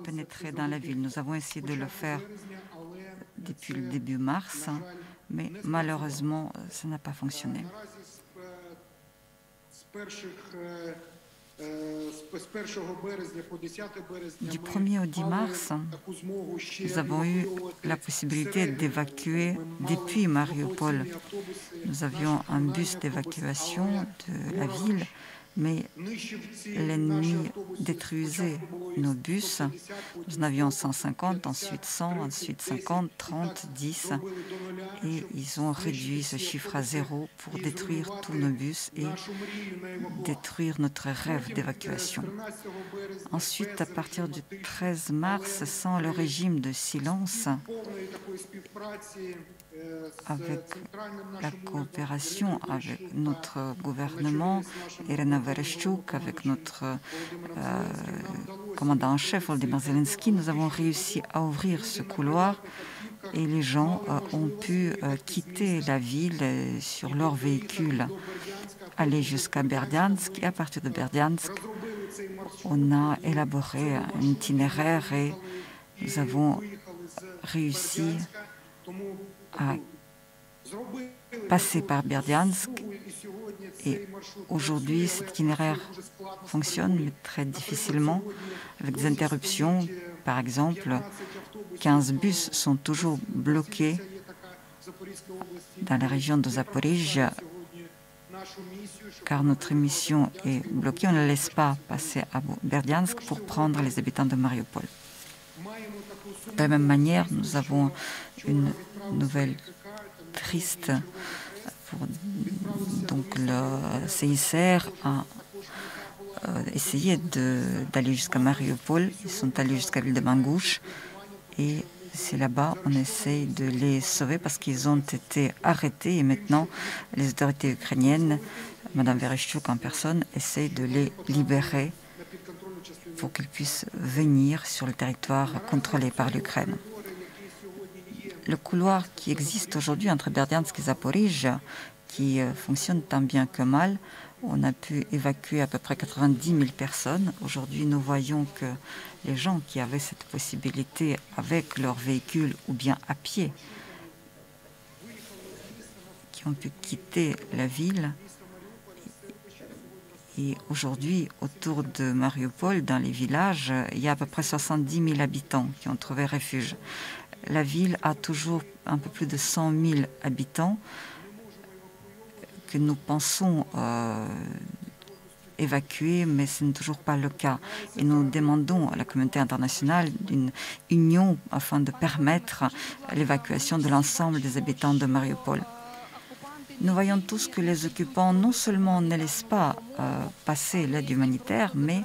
pénétrer dans la ville. Nous avons essayé de le faire depuis le début mars, mais malheureusement, ça n'a pas fonctionné. Du 1er au 10 mars, nous avons eu la possibilité d'évacuer depuis Mariupol. Nous avions un bus d'évacuation de la ville, mais l'ennemi détruisait nos bus. Nous en avions 150, ensuite 100, ensuite 50, 30, 10. Et ils ont réduit ce chiffre à 0 pour détruire tous nos bus et détruire notre rêve d'évacuation. Ensuite, à partir du 13 mars, sans le régime de silence, avec la coopération avec notre gouvernement, Irina Vereshchuk, avec notre commandant en chef, Volodymyr Zelensky, nous avons réussi à ouvrir ce couloir et les gens ont pu quitter la ville sur leur véhicule, aller jusqu'à Berdiansk. Et à partir de Berdiansk, on a élaboré un itinéraire et nous avons réussi à passer par Berdiansk. Et aujourd'hui, cet itinéraire fonctionne, mais très difficilement, avec des interruptions. Par exemple, 15 bus sont toujours bloqués dans la région de Zaporizhzhia, car notre mission est bloquée. On ne laisse pas passer à Berdiansk pour prendre les habitants de Mariupol. De la même manière, nous avons une nouvelle triste. Donc le CICR a essayé d'aller jusqu'à Mariupol. Ils sont allés jusqu'à la ville de Mangouche et c'est là-bas on essaye de les sauver parce qu'ils ont été arrêtés et maintenant les autorités ukrainiennes, Mme Vereshchuk en personne, essayent de les libérer pour qu'ils puissent venir sur le territoire contrôlé par l'Ukraine. Le couloir qui existe aujourd'hui entre Berdiansk et Zaporizhzhia, qui fonctionne tant bien que mal, on a pu évacuer à peu près 90 000 personnes. Aujourd'hui, nous voyons que les gens qui avaient cette possibilité avec leur véhicule ou bien à pied, qui ont pu quitter la ville. Et aujourd'hui, autour de Mariupol, dans les villages, il y a à peu près 70 000 habitants qui ont trouvé refuge. La ville a toujours un peu plus de 100 000 habitants que nous pensons évacuer, mais ce n'est toujours pas le cas. Et nous demandons à la communauté internationale une union afin de permettre l'évacuation de l'ensemble des habitants de Mariupol. Nous voyons tous que les occupants non seulement ne laissent pas passer l'aide humanitaire, mais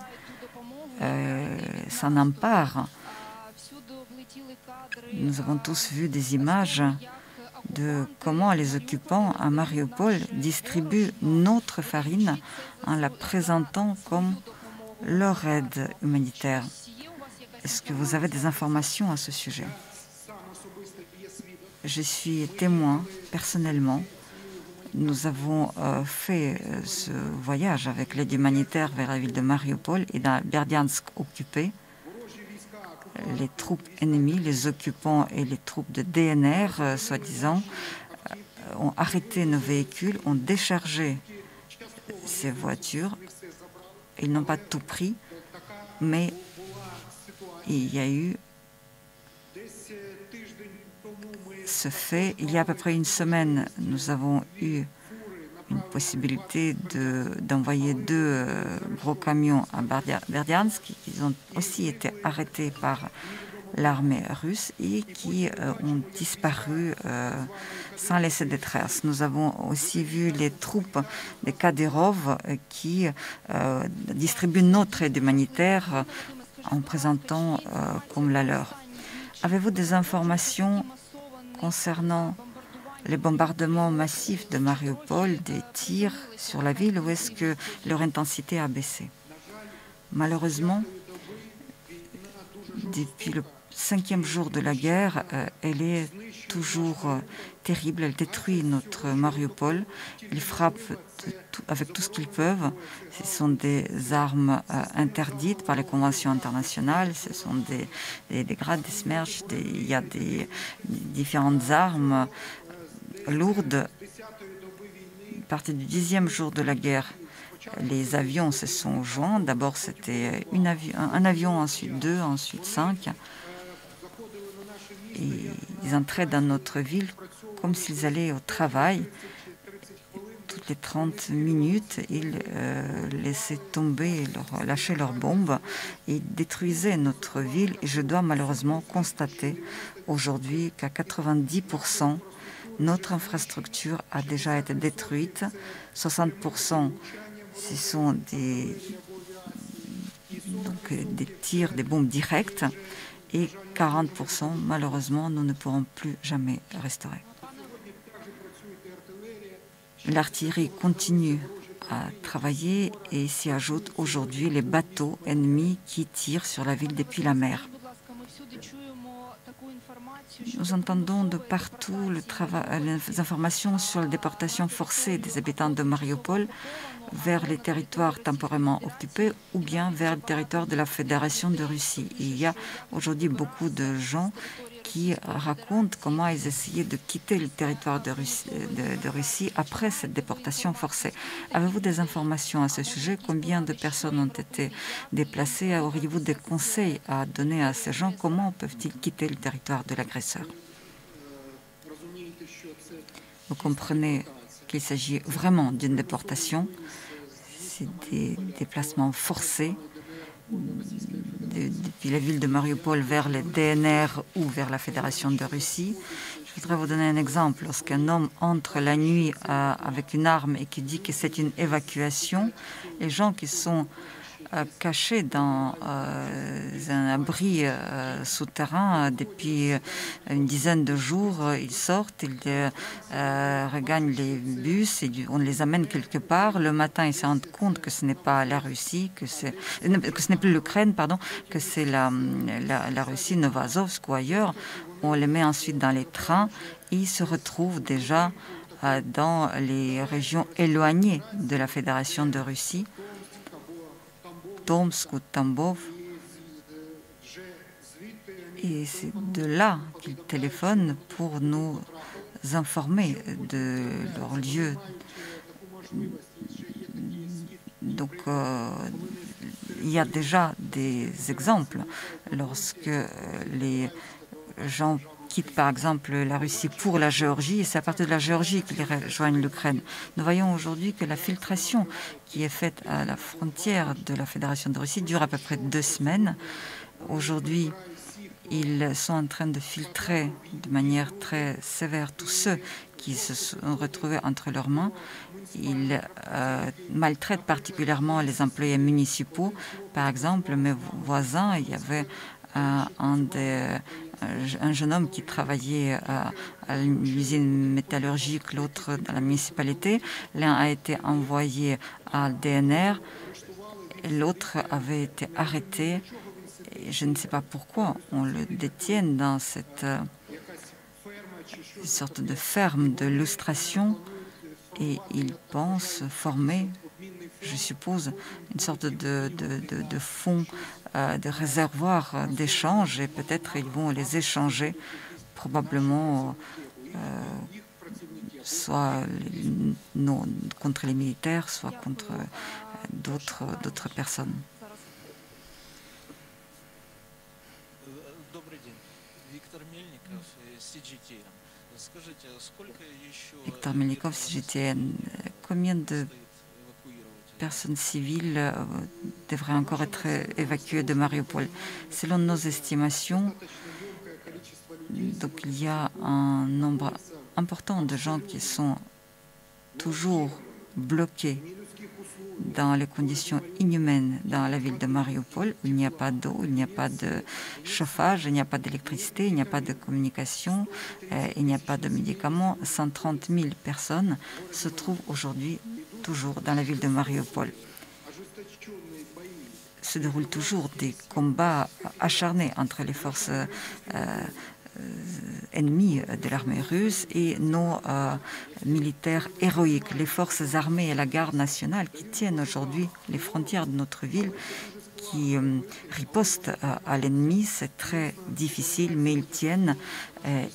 s'en emparent. Nous avons tous vu des images de comment les occupants à Mariupol distribuent notre farine en la présentant comme leur aide humanitaire. Est-ce que vous avez des informations à ce sujet? Je suis témoin personnellement. Nous avons fait ce voyage avec l'aide humanitaire vers la ville de Mariupol et dans Berdiansk occupé. Les troupes ennemies, les occupants et les troupes de DNR, soi-disant, ont arrêté nos véhicules, ont déchargé ces voitures. Ils n'ont pas tout pris, mais il y a eu ce fait. Il y a à peu près une semaine, nous avons eu une possibilité d'envoyer 2 gros camions à Berdiansk, qui ont aussi été arrêtés par l'armée russe et qui ont disparu sans laisser de traces. Nous avons aussi vu les troupes de Kadyrov qui distribuent notre aide humanitaire en présentant comme la leur. Avez-vous des informations concernant les bombardements massifs de Mariupol, des tirs sur la ville, ou est-ce que leur intensité a baissé? Malheureusement, depuis le 5e jour de la guerre, elle est toujours terrible. Elle détruit notre Mariupol. Ils frappent avec tout ce qu'ils peuvent. Ce sont des armes interdites par les conventions internationales. Ce sont des grades, des smerch. Il y a des différentes armes lourdes. À partir du 10e jour de la guerre, les avions se sont joints. D'abord, c'était un avion, ensuite 2, ensuite 5. Et ils entraient dans notre ville comme s'ils allaient au travail. Toutes les 30 minutes, ils laissaient tomber, lâchaient leurs bombes et détruisaient notre ville. Et je dois malheureusement constater aujourd'hui qu'à 90%, notre infrastructure a déjà été détruite. 60%, ce sont des tirs, des bombes directes. Et 40%, malheureusement, nous ne pourrons plus jamais restaurer. L'artillerie continue à travailler et s'y ajoutent aujourd'hui les bateaux ennemis qui tirent sur la ville depuis la mer. Nous entendons de partout les informations sur la déportation forcée des habitants de Mariupol vers les territoires temporairement occupés ou bien vers le territoire de la Fédération de Russie. Et il y a aujourd'hui beaucoup de gens qui racontent comment ils essayaient de quitter le territoire de Russie après cette déportation forcée. Avez-vous des informations à ce sujet? Combien de personnes ont été déplacées? Auriez-vous des conseils à donner à ces gens? Comment peuvent-ils quitter le territoire de l'agresseur? Vous comprenez qu'il s'agit vraiment d'une déportation. C'est des déplacements forcés depuis la ville de Mariupol vers le DNR ou vers la Fédération de Russie. Je voudrais vous donner un exemple. Lorsqu'un homme entre la nuit avec une arme et qui dit que c'est une évacuation, les gens qui sont cachés dans un abri souterrain depuis une dizaine de jours. Ils sortent, ils regagnent les bus et on les amène quelque part. Le matin, ils se rendent compte que ce n'est pas la Russie, que ce n'est plus l'Ukraine, pardon, que c'est la Russie, Novazovsk ou ailleurs. On les met ensuite dans les trains et ils se retrouvent déjà dans les régions éloignées de la Fédération de Russie, Tomsk ou Tambov. Et c'est de là qu'ils téléphonent pour nous informer de leur lieu. Donc, il y a déjà des exemples lorsque les gens quittent par exemple la Russie pour la Géorgie, et c'est à partir de la Géorgie qu'ils rejoignent l'Ukraine. Nous voyons aujourd'hui que la filtration qui est faite à la frontière de la Fédération de Russie dure à peu près 2 semaines. Aujourd'hui, ils sont en train de filtrer de manière très sévère tous ceux qui se sont retrouvés entre leurs mains. Ils maltraitent particulièrement les employés municipaux. Par exemple, mes voisins, il y avait un jeune homme qui travaillait à l'usine métallurgique, l'autre dans la municipalité. L'un a été envoyé à DNR, l'autre avait été arrêté. Et je ne sais pas pourquoi on le détient dans cette sorte de ferme de lustration et il pense former, je suppose, une sorte de fonds, de réservoir d'échange et peut-être ils vont les échanger probablement soit contre les militaires, soit contre d'autres personnes. Victor Melnikov, CGTN. Combien de personnes civiles devraient encore être évacuées de Mariupol? Selon nos estimations, donc il y a un nombre important de gens qui sont toujours bloqués dans les conditions inhumaines dans la ville de Mariupol. Il n'y a pas d'eau, il n'y a pas de chauffage, il n'y a pas d'électricité, il n'y a pas de communication, il n'y a pas de médicaments. 130 000 personnes se trouvent aujourd'hui toujours dans la ville de Mariupol. se déroulent toujours des combats acharnés entre les forces ennemies de l'armée russe et nos militaires héroïques, les forces armées et la garde nationale qui tiennent aujourd'hui les frontières de notre ville, qui ripostent à l'ennemi. C'est très difficile, mais ils tiennent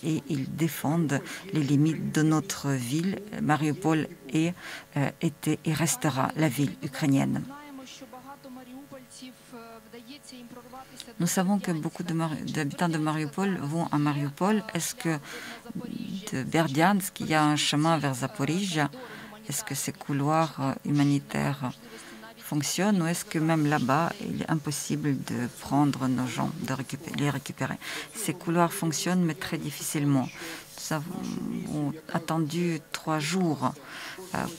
et ils défendent les limites de notre ville. Mariupol était et restera la ville ukrainienne. Nous savons que beaucoup d'habitants de Mariupol vont à Mariupol. Est-ce que de Berdiansk, il y a un chemin vers Zaporizhzhia? Est-ce que ces couloirs humanitaires fonctionnent ou est-ce que même là-bas, il est impossible de prendre nos gens, de les récupérer? Ces couloirs fonctionnent, mais très difficilement. Nous avons attendu 3 jours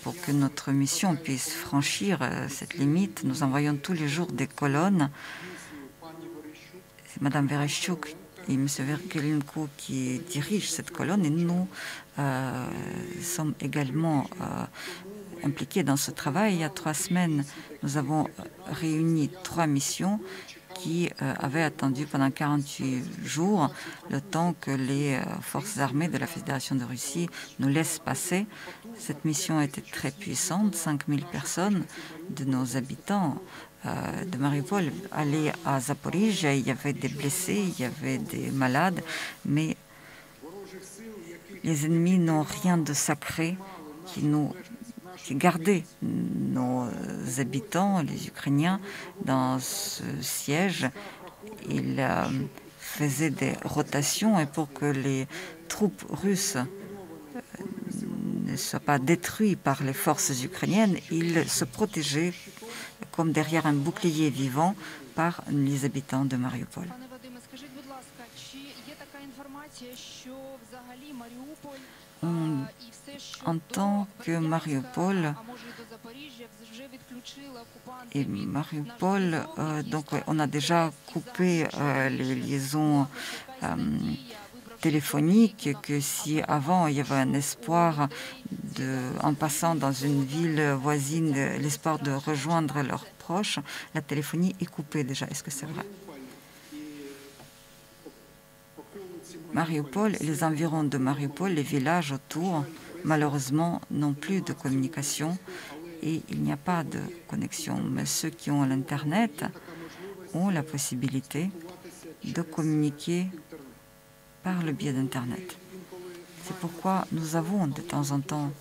pour que notre mission puisse franchir cette limite. Nous envoyons tous les jours des colonnes. C'est Mme Vereshchuk et M. Verkelenko qui dirigent cette colonne et nous sommes également impliqués dans ce travail. Il y a 3 semaines, nous avons réuni 3 missions qui avaient attendu pendant 48 jours le temps que les forces armées de la Fédération de Russie nous laissent passer. Cette mission a été très puissante. 5000 personnes de nos habitants de Mariupol allaient à Zaporizhzhia. Il y avait des blessés, il y avait des malades, mais les ennemis n'ont rien de sacré qui gardait nos habitants, les Ukrainiens, dans ce siège. Ils faisaient des rotations et pour que les troupes russes ne soient pas détruites par les forces ukrainiennes, ils se protégeaient comme derrière un bouclier vivant par les habitants de Mariupol. On entend que Mariupol et Mariupol, donc on a déjà coupé les liaisons téléphoniques, que si avant il y avait un espoir en passant dans une ville voisine, l'espoir de rejoindre leurs proches, la téléphonie est coupée déjà. Est-ce que c'est vrai? Mariupol et les environs de Mariupol, les villages autour, malheureusement, n'ont plus de communication et il n'y a pas de connexion. Mais ceux qui ont l'Internet ont la possibilité de communiquer par le biais d'Internet. C'est pourquoi nous avons de temps en temps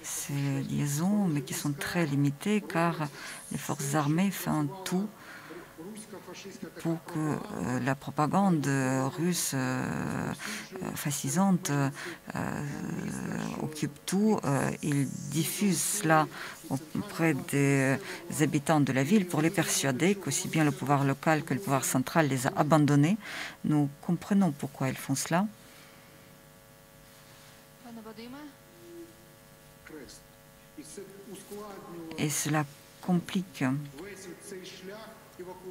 ces liaisons, mais qui sont très limitées, car les forces armées font tout pour que la propagande russe fascisante occupe tout. Ils diffusent cela auprès des habitants de la ville pour les persuader qu'aussi bien le pouvoir local que le pouvoir central les a abandonnés. Nous comprenons pourquoi ils font cela. Et cela complique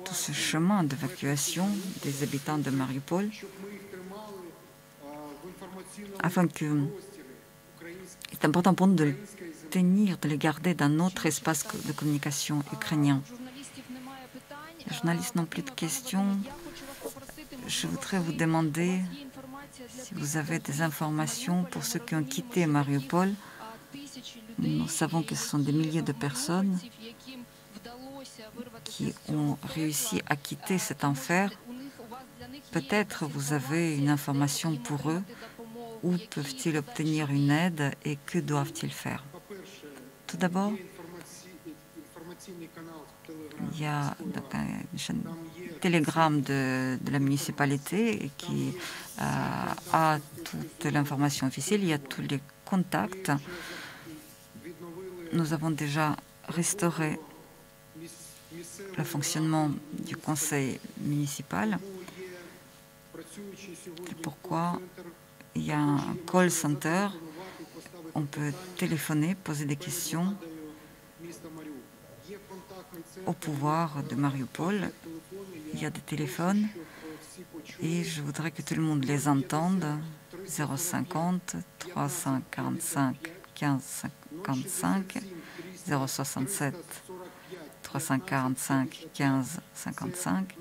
tout ce chemin d'évacuation des habitants de Mariupol, afin que c'est important pour nous de les tenir, de les garder dans notre espace de communication ukrainien. Les journalistes n'ont plus de questions. Je voudrais vous demander si vous avez des informations pour ceux qui ont quitté Mariupol. Nous savons que ce sont des milliers de personnes qui ont réussi à quitter cet enfer. Peut-être vous avez une information pour eux. Où peuvent-ils obtenir une aide et que doivent-ils faire? Tout d'abord, il y a donc un télégramme de la municipalité qui a toute l'information officielle. Il y a tous les contacts. Nous avons déjà restauré le fonctionnement du conseil municipal. C'est pourquoi il y a un call center. On peut téléphoner, poser des questions au pouvoir de Mariupol. Il y a des téléphones et je voudrais que tout le monde les entende. 050 345 15 55, 067 345 15 55.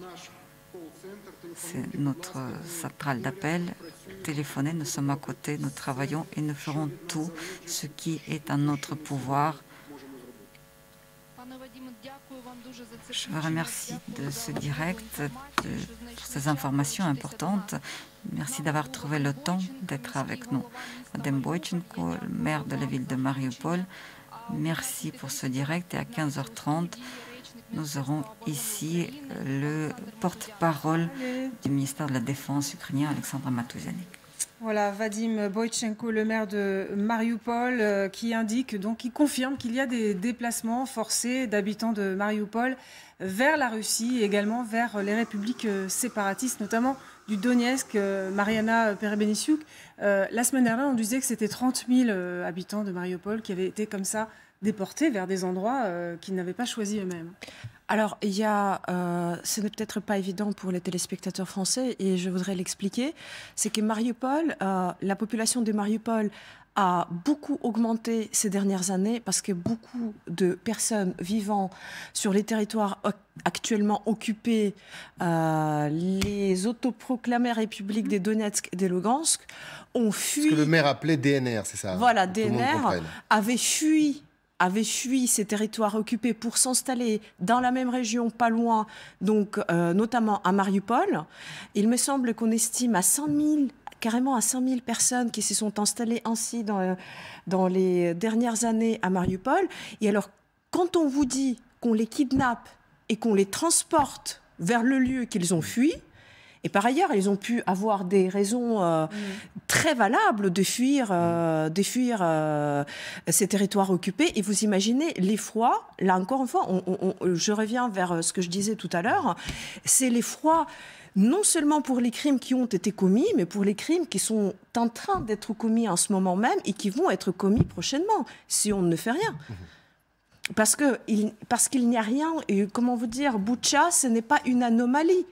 C'est notre centrale d'appel. Téléphonez, nous sommes à côté, nous travaillons et nous ferons tout ce qui est en notre pouvoir. Je vous remercie de ce direct, pour ces informations importantes. Merci d'avoir trouvé le temps d'être avec nous. Madame Boychenko, maire de la ville de Mariupol, merci pour ce direct. Et à 15h30, nous aurons ici le porte-parole du ministère de la Défense ukrainien, Alexandre Matouzianik. Voilà, Vadim Boychenko, le maire de Mariupol, qui indique, donc, qui confirme qu'il y a des déplacements forcés d'habitants de Mariupol vers la Russie et également vers les républiques séparatistes, notamment du Donetsk. Mariana Perebenisiuk, la semaine dernière, on disait que c'était 30 000 habitants de Mariupol qui avaient été comme ça déportés vers des endroits qu'ils n'avaient pas choisis eux-mêmes. Alors, ce n'est peut-être pas évident pour les téléspectateurs français et je voudrais l'expliquer. C'est que Mariupol, la population de Mariupol a beaucoup augmenté ces dernières années parce que beaucoup de personnes vivant sur les territoires actuellement occupés, les autoproclamées républiques des Donetsk et des Lugansk, ont fui... Ce que le maire appelait DNR, c'est ça? Voilà, DNR avait fui ces territoires occupés pour s'installer dans la même région, pas loin, donc notamment à Mariupol. Il me semble qu'on estime à 100 000, carrément à 100 000 personnes qui se sont installées ainsi dans les dernières années à Mariupol. Et alors, quand on vous dit qu'on les kidnappe et qu'on les transporte vers le lieu qu'ils ont fui, et par ailleurs, ils ont pu avoir des raisons très valables de fuir ces territoires occupés. Et vous imaginez l'effroi, là encore une fois, je reviens vers ce que je disais tout à l'heure, c'est l'effroi non seulement pour les crimes qui ont été commis, mais pour les crimes qui sont en train d'être commis en ce moment même et qui vont être commis prochainement, si on ne fait rien. Parce qu'il n'y a rien, et comment vous dire, Boutcha, ce n'est pas une anomalie.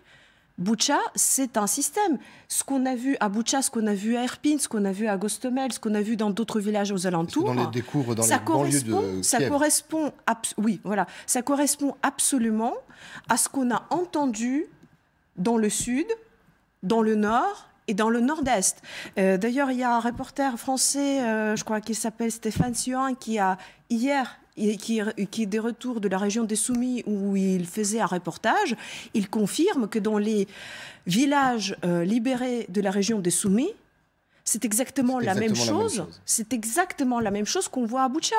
Boutcha, c'est un système. Ce qu'on a vu à Boutcha, ce qu'on a vu à Irpin, ce qu'on a vu à Gostomel, ce qu'on a vu dans d'autres villages aux alentours, dans les découvre dans les banlieues de Kiev. Ça correspond absolument à ce qu'on a entendu dans le sud, dans le nord et dans le nord-est. D'ailleurs, il y a un reporter français, je crois qu'il s'appelle Stéphane Suin, qui a hier... qui est des retours de la région des Soumis où il faisait un reportage, il confirme que dans les villages libérés de la région des Soumis, c'est exactement la même chose. C'est exactement la même chose qu'on voit à Boutcha.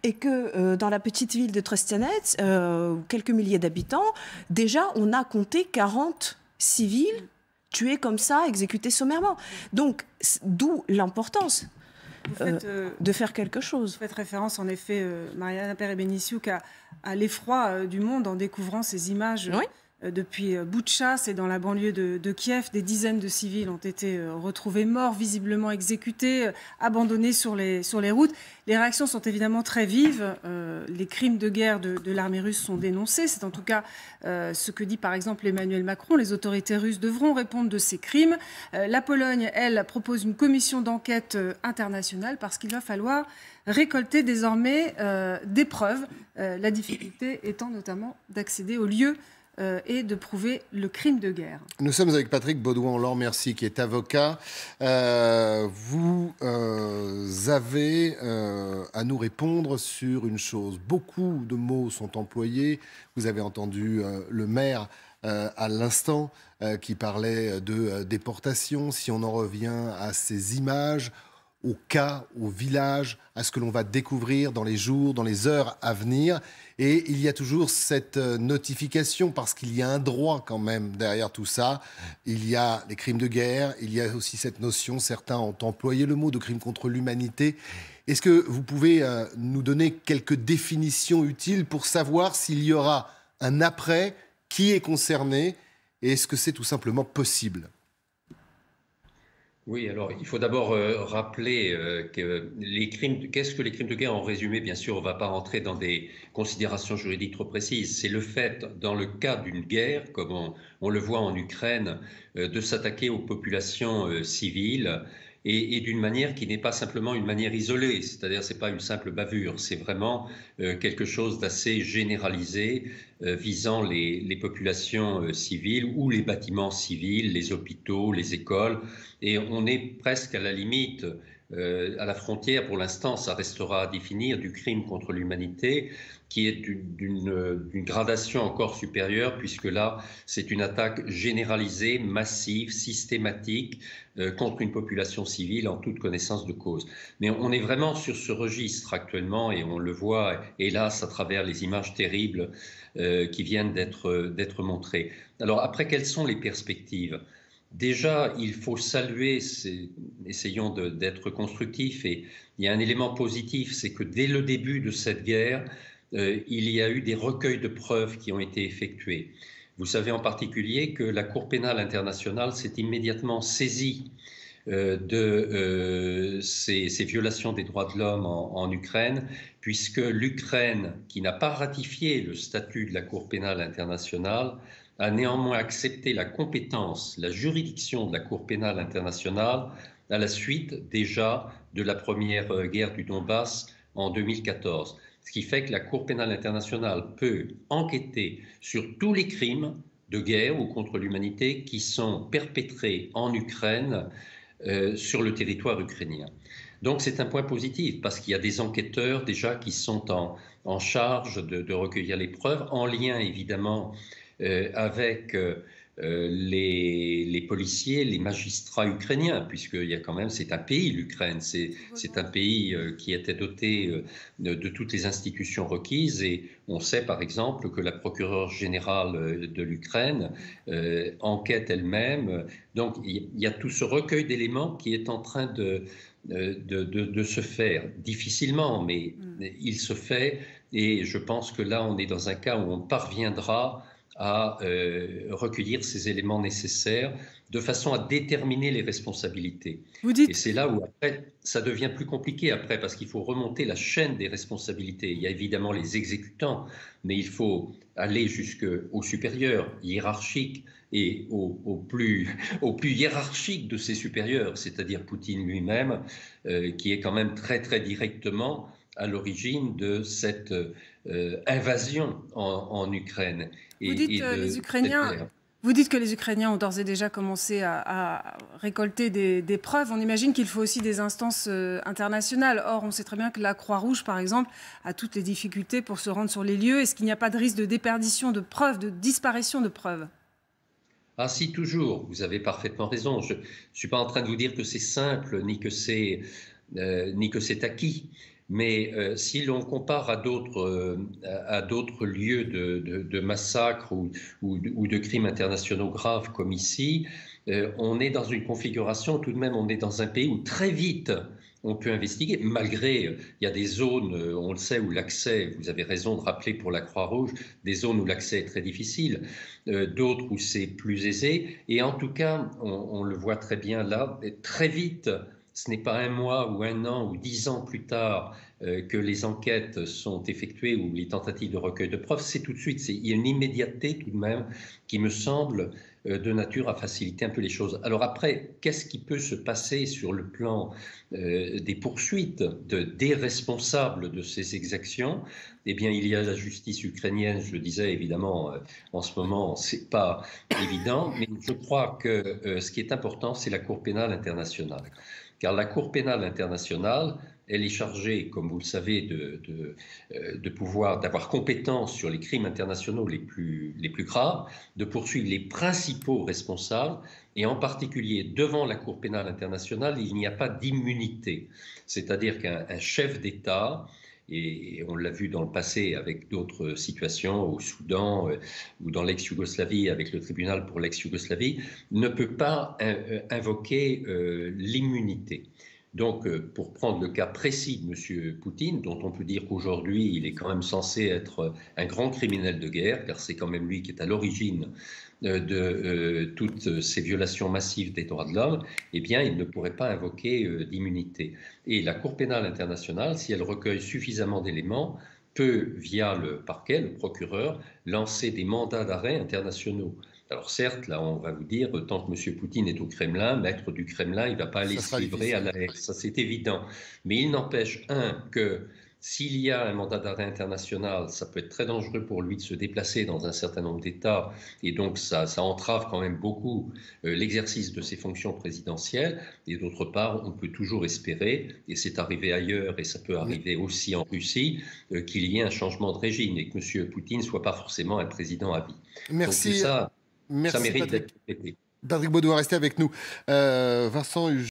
Et que dans la petite ville de Trestanets, quelques milliers d'habitants, déjà on a compté 40 civils tués comme ça, exécutés sommairement. Donc d'où l'importance de faire quelque chose. Vous faites référence, en effet, Mariana Perebenisiuk, à l'effroi du monde en découvrant ces images. Oui. Depuis Boutcha, c'est dans la banlieue de Kiev, des dizaines de civils ont été retrouvés morts, visiblement exécutés, abandonnés sur les routes. Les réactions sont évidemment très vives. Les crimes de guerre de l'armée russe sont dénoncés. C'est en tout cas ce que dit par exemple Emmanuel Macron. Les autorités russes devront répondre de ces crimes. La Pologne, elle, propose une commission d'enquête internationale parce qu'il va falloir récolter désormais des preuves. La difficulté étant notamment d'accéder aux lieux et de prouver le crime de guerre. Nous sommes avec Patrick Baudouin-Laure, merci, qui est avocat. Vous avez à nous répondre sur une chose. Beaucoup de mots sont employés. Vous avez entendu le maire à l'instant qui parlait de déportation. Si on en revient à ces images, au cas, au village, à ce que l'on va découvrir dans les jours, dans les heures à venir. Et il y a toujours cette notification, parce qu'il y a un droit quand même derrière tout ça. Il y a les crimes de guerre, il y a aussi cette notion, certains ont employé le mot de crime contre l'humanité. Est-ce que vous pouvez nous donner quelques définitions utiles pour savoir s'il y aura un après, qui est concerné, et est-ce que c'est tout simplement possible ? Oui, alors il faut d'abord rappeler que qu'est-ce que les crimes de guerre en résumé, bien sûr, on ne va pas rentrer dans des considérations juridiques trop précises. C'est le fait, dans le cas d'une guerre, comme on le voit en Ukraine, de s'attaquer aux populations civiles et d'une manière qui n'est pas simplement une manière isolée, c'est-à-dire c'est pas une simple bavure, c'est vraiment quelque chose d'assez généralisé visant les populations civiles ou les bâtiments civils, les hôpitaux, les écoles, et on est presque à la limite, à la frontière, pour l'instant ça restera à définir, du crime contre l'humanité, qui est d'une gradation encore supérieure, puisque là, c'est une attaque généralisée, massive, systématique, contre une population civile en toute connaissance de cause. Mais on est vraiment sur ce registre actuellement, et on le voit, hélas, à travers les images terribles qui viennent d'être montrées. Alors après, quelles sont les perspectives ? Déjà, il faut saluer, essayons d'être constructifs, et il y a un élément positif, c'est que dès le début de cette guerre, il y a eu des recueils de preuves qui ont été effectués. Vous savez en particulier que la Cour pénale internationale s'est immédiatement saisie de ces violations des droits de l'homme en Ukraine, puisque l'Ukraine, qui n'a pas ratifié le statut de la Cour pénale internationale, a néanmoins accepté la compétence, la juridiction de la Cour pénale internationale à la suite déjà de la première guerre du Donbass en 2014. Ce qui fait que la Cour pénale internationale peut enquêter sur tous les crimes de guerre ou contre l'humanité qui sont perpétrés en Ukraine sur le territoire ukrainien. Donc c'est un point positif, parce qu'il y a des enquêteurs déjà qui sont en charge de recueillir les preuves, en lien évidemment avec les policiers, les magistrats ukrainiens, puisqu'il y a quand même, c'est un pays, l'Ukraine, c'est un pays qui était doté de toutes les institutions requises, et on sait par exemple que la procureure générale de l'Ukraine enquête elle-même. Donc il y a tout ce recueil d'éléments qui est en train de se faire, difficilement, mais il se fait, et je pense que là on est dans un cas où on parviendra à recueillir ces éléments nécessaires de façon à déterminer les responsabilités. Et c'est là où après, ça devient plus compliqué après, parce qu'il faut remonter la chaîne des responsabilités. Il y a évidemment les exécutants, mais il faut aller jusqu'au supérieur, hiérarchique, et au plus hiérarchique de ces supérieurs, c'est-à-dire Poutine lui-même, qui est quand même très très directement à l'origine de cette invasion en Ukraine. Vous dites que les Ukrainiens ont d'ores et déjà commencé à récolter des preuves. On imagine qu'il faut aussi des instances internationales. Or, on sait très bien que la Croix-Rouge, par exemple, a toutes les difficultés pour se rendre sur les lieux. Est-ce qu'il n'y a pas de risque de déperdition de preuves, de disparition de preuves ? Ah si, toujours. Vous avez parfaitement raison. Je ne suis pas en train de vous dire que c'est simple, ni que c'est acquis. Mais si l'on compare à d'autres lieux de massacres ou de crimes internationaux graves comme ici, on est dans une configuration, tout de même, on est dans un pays où très vite on peut investiguer, malgré, il y a des zones, on le sait, où l'accès, vous avez raison de rappeler pour la Croix-Rouge, des zones où l'accès est très difficile, d'autres où c'est plus aisé, et en tout cas, on le voit très bien là, très vite. Ce n'est pas un mois ou un an ou 10 ans plus tard que les enquêtes sont effectuées ou les tentatives de recueil de preuves, c'est tout de suite. Il y a une immédiateté tout de même qui me semble de nature à faciliter un peu les choses. Alors après, qu'est-ce qui peut se passer sur le plan des poursuites des responsables de ces exactions ? Eh bien, il y a la justice ukrainienne, je le disais évidemment, en ce moment, c'est pas évident, mais je crois que ce qui est important, c'est la Cour pénale internationale. Car la Cour pénale internationale, elle est chargée, comme vous le savez, d'avoir compétence sur les crimes internationaux les plus graves, de poursuivre les principaux responsables, et en particulier devant la Cour pénale internationale, il n'y a pas d'immunité. C'est-à-dire qu'un chef d'État, et on l'a vu dans le passé avec d'autres situations au Soudan ou dans l'ex-Yougoslavie avec le tribunal pour l'ex-Yougoslavie, ne peut pas invoquer l'immunité. Donc, pour prendre le cas précis de M. Poutine, dont on peut dire qu'aujourd'hui, il est quand même censé être un grand criminel de guerre, car c'est quand même lui qui est à l'origine de toutes ces violations massives des droits de l'homme, eh bien, il ne pourrait pas invoquer d'immunité. Et la Cour pénale internationale, si elle recueille suffisamment d'éléments, peut, via le parquet, le procureur, lancer des mandats d'arrêt internationaux. Alors certes, là, on va vous dire, tant que M. Poutine est au Kremlin, maître du Kremlin, il ne va pas aller se livrer à la haine. Ça, c'est évident. Mais il n'empêche, que s'il y a un mandat d'arrêt international, ça peut être très dangereux pour lui de se déplacer dans un certain nombre d'États, et donc ça entrave quand même beaucoup l'exercice de ses fonctions présidentielles. Et d'autre part, on peut toujours espérer, et c'est arrivé ailleurs, et ça peut arriver aussi en Russie, qu'il y ait un changement de régime, et que M. Poutine ne soit pas forcément un président à vie. Merci. Donc ça Merci mérite Patrick. d'être répété. Patrick Baudouin, restez avec nous. Vincent